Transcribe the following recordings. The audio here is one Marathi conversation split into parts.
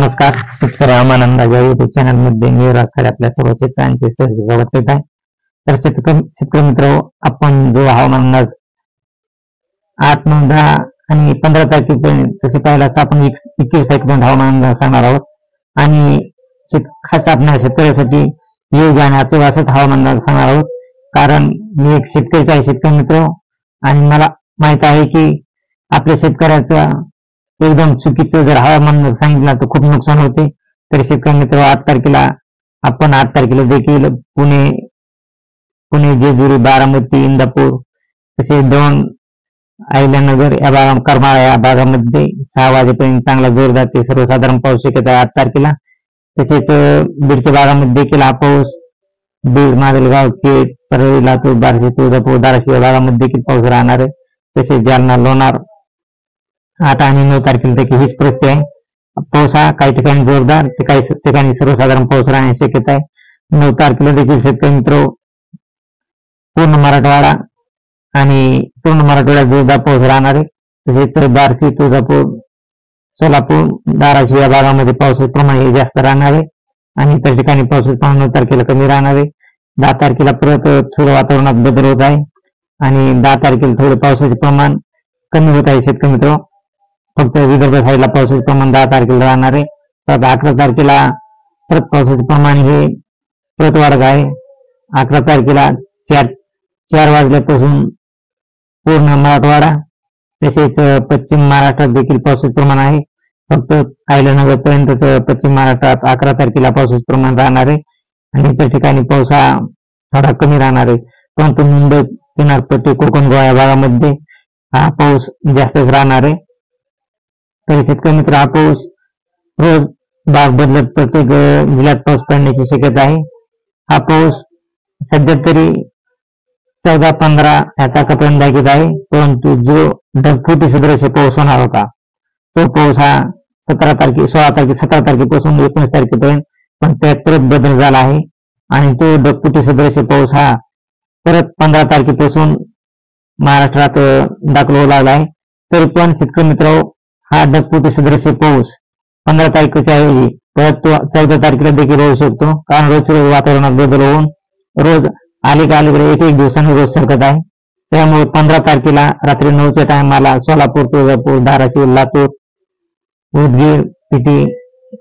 नमस्कार. शेतकरी हवामानाच्या युट्यूब चॅनल मध्ये मी राजखाडे आपल्या सर्व शेतकऱ्यांचे सहर्ष स्वागत करीत आहे. तर शेतकरी मित्र, आपण जो हवामान अंदाज 8, 9, 10 आणि 15 तारखेपर्यंत तसे पाहिलं असता आपण 21 तारखेपर्यंत हवामान अंदाज सांगणार आहोत. आणि खास आपल्या शेतकऱ्यासाठी योग्य आणि अचूक असंच हवामान अंदाज सांगणार आहोत. कारण मी एक शेतकरीचा आहे शेतकरी मित्र, आणि मला माहित आहे की आपल्या शेतकऱ्याचा एकदम चुकीचं जर हवामान सांगितलं तर खूप नुकसान होते. तर शेतकरी मित्र, 8 तारखेला देखील पुणे, जेजुरी, बारामती, इंदापूर तसे दौंड, अहिल्यानगर या भागात, करमाळा या भागामध्ये 6 वाजेपर्यंत चांगला जोरदार ते सर्वसाधारण पाऊस शक्यता आहे 8 तारखेला. तसेच बीडच्या भागामध्ये देखील हा पाऊस बीड, माजलगाव, केज, परळी, लातूर, बार्शी, तुळजापूर, धाराशिव या भागामध्ये देखील पाऊस राहणार आहे. तसेच जालना, लोणार 8 आणि 9 तारखेला देखील हीच परिस्थिती आहे. पाऊस हा काही ठिकाणी जोरदार तर काही ठिकाणी सर्वसाधारण पाऊस राहण्याची शक्यता आहे. 9 तारखेला देखील शेतकरी मित्र पूर्ण मराठवाड्यात जोरदार पाऊस राहणार आहे. तसेच बार्शी, तुळजापूर, सोलापूर, धाराशिव या भागामध्ये पावसाचे प्रमाण हे जास्त राहणार आहे आणि इतर ठिकाणी पावसाचे प्रमाण 9 तारखेला कमी राहणार आहे. 10 तारखेला परत थोडं वातावरणात बदल होत आहे आणि 10 तारखेला थोडे पावसाचे प्रमाण कमी होत आहे शेतकरी मित्र. फक्त विदर्भ साईडला पावसाचे प्रमाण 10 तारखेला राहणार आहे. तर 11 तारखेला परत पावसाचे प्रमाण हे परत वाढत आहे. 11 तारखेला 4 वाजल्यापासून पूर्ण मराठवाडा तसेच पश्चिम महाराष्ट्रात देखील पावसाचे प्रमाण आहे. फक्त अहिल्यानगर पर्यंतच पश्चिम महाराष्ट्रात 11 तारखेला पावसाचे प्रमाण राहणार आहे आणि इतर ठिकाणी पाऊस हा थोडा कमी राहणार आहे. परंतु मुंबई किनारपट्टी, कोकण, गोवा या भागामध्ये हा पाऊस जास्तच राहणार आहे. तर शेतकरी मित्र, हा पाऊस रोज भाग बदलत प्रत्येक जिल्ह्यात पाऊस पडण्याची शक्यता आहे. हा पाऊस सध्या तरी 14-15 या तारखेपर्यंत दाखवत आहे. परंतु जो ढगफुटी सदृश पाऊस होणार होता तो पाऊस हा 16 तारखेपासून 19 तारखेपर्यंत, पण त्यात परत बदल झाला आहे आणि तो ढगफुटी सदृश पाऊस हा परत 15 तारखेपासून महाराष्ट्रात दाखल होऊ लागला आहे. तरी पण शेतकरी मित्र, हा ढगफुटी सदृश पाऊस 15 तारखेच्या ऐवजी परत 14 तारखेला देखील होऊ शकतो. कारण रोज वातावरणात बदल होऊन रोज अलीकडे एक दिवसांनी रोज सरकत आहे. त्यामुळे 15 तारखेला रात्री 9च्या टायमाला सोलापूर, तुळजापूर, धाराशिव, लातूर, उदगीर, पिटी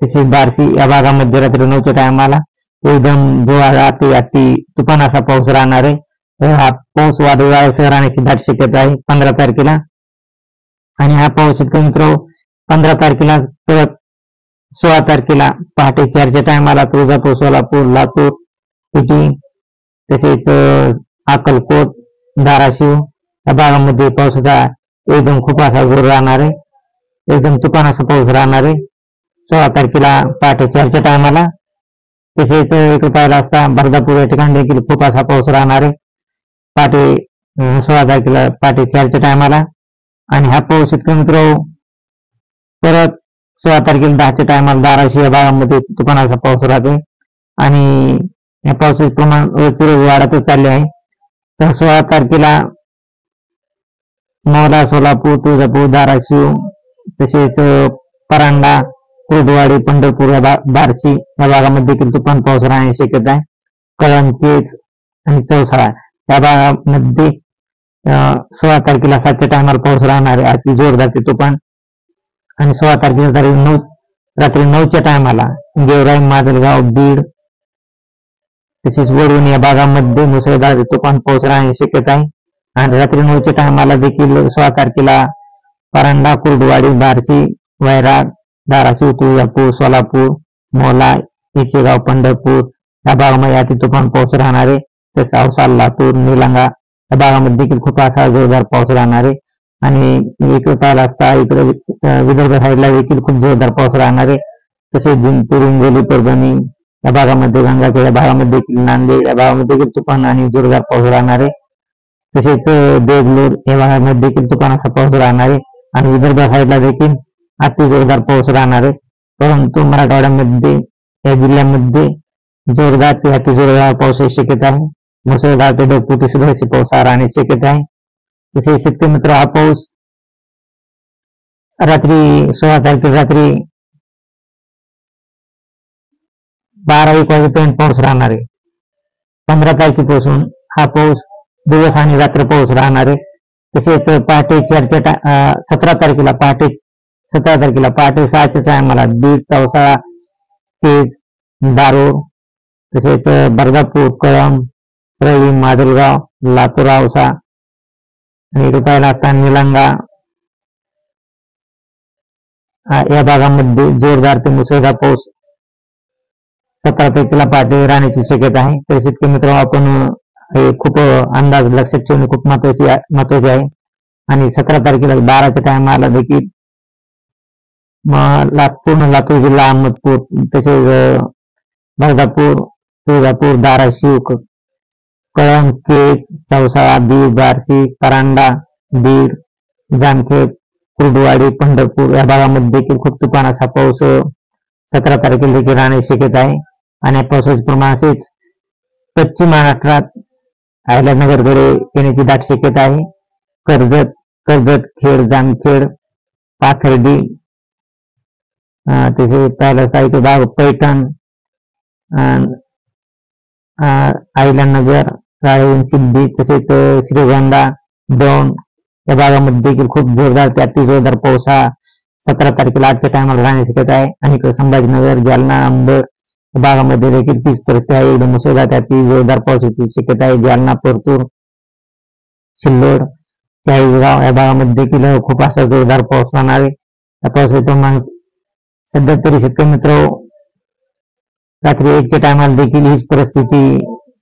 तसेच बार्शी या भागामध्ये रात्री 9च्या टायमाला एकदम जोरात अति तुफान असा पाऊस राहणार आहे. हा पाऊस वादळासह राहण्याची दाट शक्यता आहे 15 तारखेला. आणि हा पाऊस शेतकरी मित्र 15 तारखेला परत 16 तारखेला पहाटे 4च्या टायमाला तुळजापूर, सोलापूर, लातूर, पिटी तसेच अक्कलकोट, धाराशिव या भागामध्ये पावसाचा एकदम खूप असा जोर राहणार आहे. एकदम तुफान असा पाऊस राहणार आहे 16 तारखेला पहाटे 4च्या टायमाला. तसेच इकडे पाहिला असता बर्दापूर या ठिकाणी देखील खूप असा पाऊस राहणार आहे पहाटे 16 तारखेला पहाटे 4च्या टायमाला. आणि हा पाऊस शेतकरी मित्र परत 16 तारखेला 10च्या टायमाला धाराशिव या भागामध्ये तुफान असा पाऊस राहतोय आणि या पावसाचे प्रमाण रोज वाढतच चालले आहे. तर 16 तारखेला मोला, सोलापूर, तुळजापूर, धाराशिव तसेच परांडा, कुर्डवाडी, पंढरपूर या बार्शी या भागामध्ये देखील तुफान पाऊस राहण्याची शक्यता आहे. कळंब, केज आणि चौसाळा या भागामध्ये 16 तारखेला 7च्या टायमाला पाऊस राहणार आहे अति जोरदार ते तुफान. आणि 16 तारखेला रात्री 9च्या टायमाला गेवराई, माजलगाव, बीड तसेच वडवणी या भागामध्ये मुसळधार तुफान पाऊस राहण्याची शक्यता आहे. आणि रात्री 9च्या टायमाला देखील 16 तारखेला परांडा, कुर्डवाडी, बार्शी, वैराग, धाराशिव, तुळजापूर, सोलापूर, मोला, इचेगाव, पंढरपूर या भागामध्ये अति तुफान पाऊस राहणार आहे. तसेच औसा, लातूर, निलंगा या भागामध्ये देखील खूप असा जोरदार पाऊस राहणार आहे. आणि इकडे पाहिला असता इकडे विदर्भ साईडला देखील खूप जोरदार पाऊस राहणार आहे. तसेच जिंतूर, हिंगोली, परभणी या भागामध्ये, गंगाखेड या भागामध्ये देखील, नांदेड या भागामध्ये देखील तुफान आणि जोरदार पाऊस राहणार आहे. तसेच देगलूर या भागामध्ये देखील तुफान असा पाऊस राहणार आहे आणि विदर्भ साईडला देखील अति जोरदार पाऊस राहणार आहे. परंतु मराठवाड्यामध्ये या जिल्ह्यामध्ये जोरदार ते अति जोरदार पावसाची शक्यता आहे. मुसळधार ते ढगफुटी सदृश पाऊस राहण्याची शक्यता आहे. तसेच शेतकरी मित्र, हा पाऊस रात्री 16 तारखेला रात्री 12-1 वाजेपर्यंत पाऊस राहणार आहे. 15 तारखेपासून हा पाऊस दिवस आणि रात्र पाऊस राहणार आहे. तसेच पहाटे 17 तारखेला पहाटे 6च्या टायमाला बीड, चौसाळा, तेज, दारोड, तसेच बर्दापूर, कळंब, परळी, माजलगाव, लातूर, औसा आणि रुपायला असताना निलंगा या भागामध्ये जोरदार ते मुसळधार पाऊस 17 तारखेला पहाटे राहण्याची शक्यता आहे. तर शेतकरी मित्र, आपण हे खूप अंदाज लक्षात ठेवणे खूप महत्वाचे आहे. आणि 17 तारखेला 12च्या टायमाला देखील पूर्ण लातूर जिल्हा, अहमदपूर, तसेच बर्दापूर, तुळजापूर, धाराशिव, कळंब, केज, चौसाळा, बीड, बार्शी, परांडा, बीड, जामखेड, कुर्डुवाडी, पंढरपूर या भागामध्ये देखील खूप तुफान असा पाऊस 17 तारखेला देखील राहण्याची शक्यता आहे. आणि या पावसाचे प्रमाण असेच पश्चिम महाराष्ट्रात अहिल्यानगरकडे येण्याची दाट शक्यता आहे. कर्जत, खेड, जामखेड, पाथर्डी, तसे पहिला साहित्य भाग, पैठण, अहिल्यानगर, राळेगण, सिद्धी, तसेच श्रीगोंदा, दौंड या भागामध्ये देखील खूप जोरदार ते अति जोरदार पाऊस हा 17 तारखेला आजच्या टायमाला राहण्याची शक्यता आहे. आणि संभाजीनगर, जालना, अंबड या भागामध्ये देखील तीच परिस्थिती आहे. एकदम मुसळधार ते अति जोरदार पावसाची शक्यता आहे. जालना, परतूर, सिल्लोड, चाळीसगाव या भागामध्ये देखील खूप असा जोरदार पाऊस राहणार आहे. या पावसाचे प्रमाण सध्या तरी शेतकरी मित्र रात्री 1च्या टायमाला देखील हीच परिस्थिती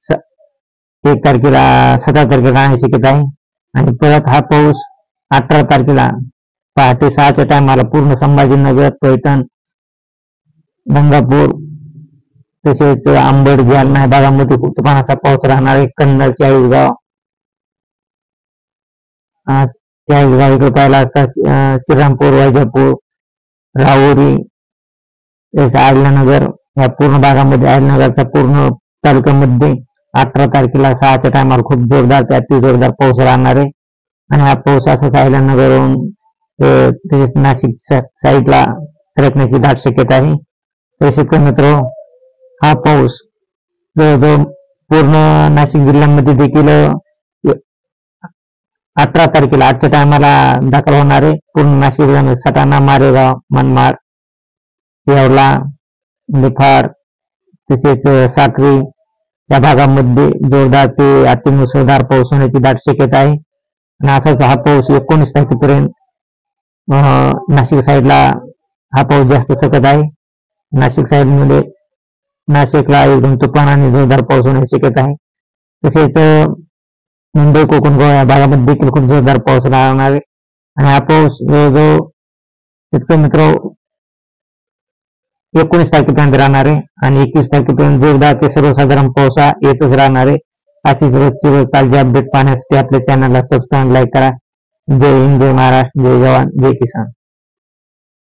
17 तारखेला राहण्याची शक्यता आहे. आणि परत हा पाऊस 18 तारखेला पहाटे 6च्या टायमाला पूर्ण संभाजीनगर, पैठण, गंगापूर, तसेच अंबड, जालना या भागामध्ये खूप तुफान असा पाऊस राहणार आहे. कन्नड, चाळीसगाव इकडे पाहिला असता श्रीरामपूर, वैजापूर, राहुरी, अहिल्यानगर या पूर्ण भागामध्ये, अहिल्यानगरचा पूर्ण तालुक्यामध्ये 18 तारखेला 6च्या टायमाला खूप जोरदार ते अति जोरदार पाऊस राहणार आहे. आणि हा पाऊस असाच अहिल्यानगरहून तसेच नाशिक साईडला सरकण्याची दाट शक्यता आहे. तर शेतकरी मित्र, हा पाऊस जवळजवळ पूर्ण नाशिक जिल्ह्यामध्ये देखील 18 तारखेला आजच्या टायमाला दाखल होणार आहे. पूर्ण नाशिक जिल्ह्यामध्ये सटाणा, मारेगाव, मनमाड, येवला, निफाड, तसेच साक्री या भागामध्ये जोरदार ते अतिमुसळधार पाऊस होण्याची दाट शक्यता आहे. आणि असाच हा पाऊस 19 तारखेपर्यंत नाशिक साईडला हा पाऊस जास्त सकत आहे. नाशिक साईडमध्ये नाशिकला एकदम तुफान आणि जोरदार पाऊस होण्याची शक्यता आहे. तसेच मुंबई, कोकण, गोवा या भागामध्ये देखील खूप जोरदार पाऊस राहणार आहे. आणि हा पाऊस जवळजवळ शेतकरी मित्र 19 तारखेपर्यंत राहणार आहे. आणि 21 तारखेपर्यंत जोरदार ते सर्वसाधारण पाऊस येतच राहणार आहे. अशीच रोजची कालची अपडेट पाहण्यासाठी आपल्या चॅनलला सबस्क्राईब, लाईक करा. जय हिंद, जय महाराष्ट्र, जय जवान, जय किसान.